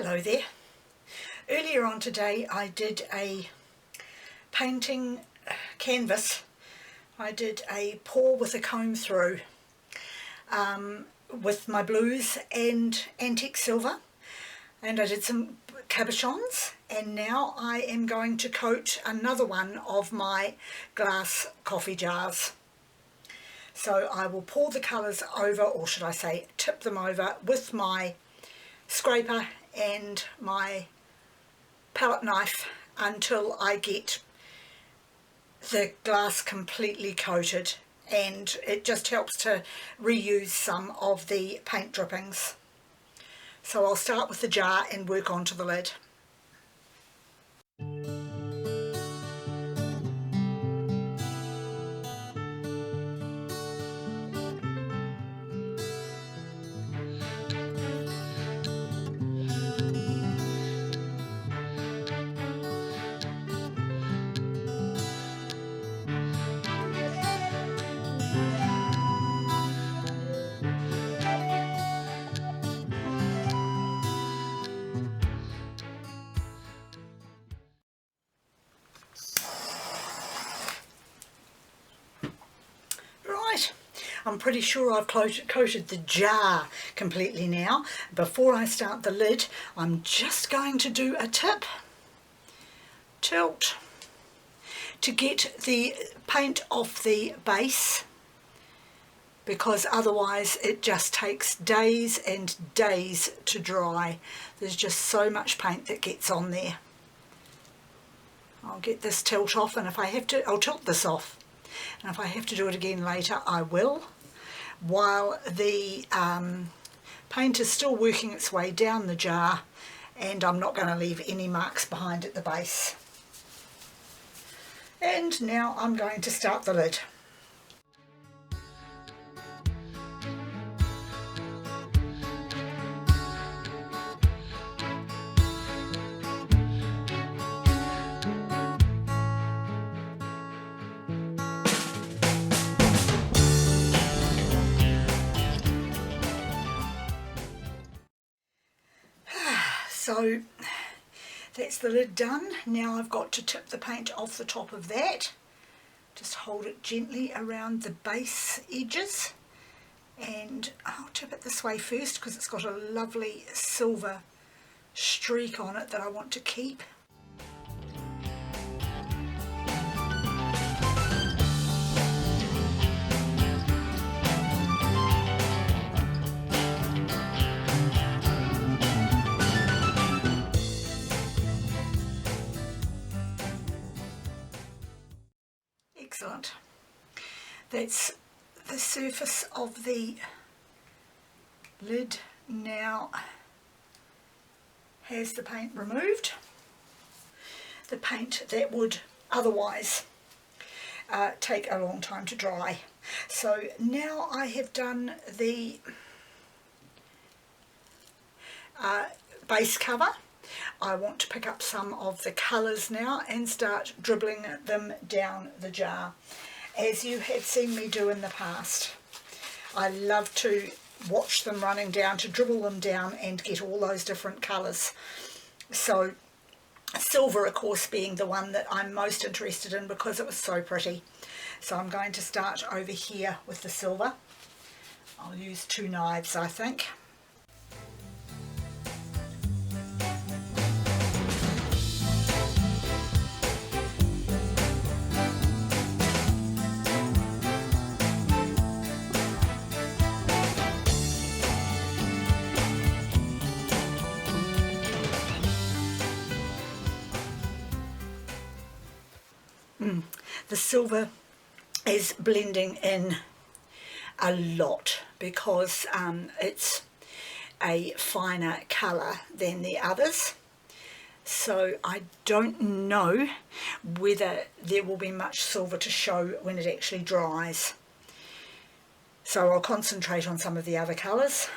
Hello there. Earlier on today I did a painting canvas. I did a pour with a comb through with my blues and antique silver, and I did some cabochons, and now I am going to coat another one of my glass coffee jars. So I will pour the colours over, or should I say tip them over, with my scraper and my palette knife until I get the glass completely coated, and it just helps to reuse some of the paint drippings. So I'll start with the jar and work onto the lid. I'm pretty sure I've coated the jar completely now. Before I start the lid, I'm just going to do a tilt to get the paint off the base, because otherwise it just takes days and days to dry. There's just so much paint that gets on there. I'll get this tilt off, and if I have to, I'll tilt this off. And if I have to do it again later, I will, while the paint is still working its way down the jar, and I'm not going to leave any marks behind at the base. And now I'm going to start the lid. So that's the lid done. Now I've got to tip the paint off the top of that. Just hold it gently around the base edges, and I'll tip it this way first because it's got a lovely silver streak on it that I want to keep. Excellent. That's the surface of the lid now has the paint removed. The paint that would otherwise take a long time to dry. So now I have done the base cover. I want to pick up some of the colours now and start dribbling them down the jar, as you have seen me do in the past. I love to watch them running down, to dribble them down and get all those different colours. So silver, of course, being the one that I'm most interested in because it was so pretty. So I'm going to start over here with the silver. I'll use 2 knives, I think. The silver is blending in a lot because it's a finer colour than the others. So I don't know whether there will be much silver to show when it actually dries. So I'll concentrate on some of the other colours.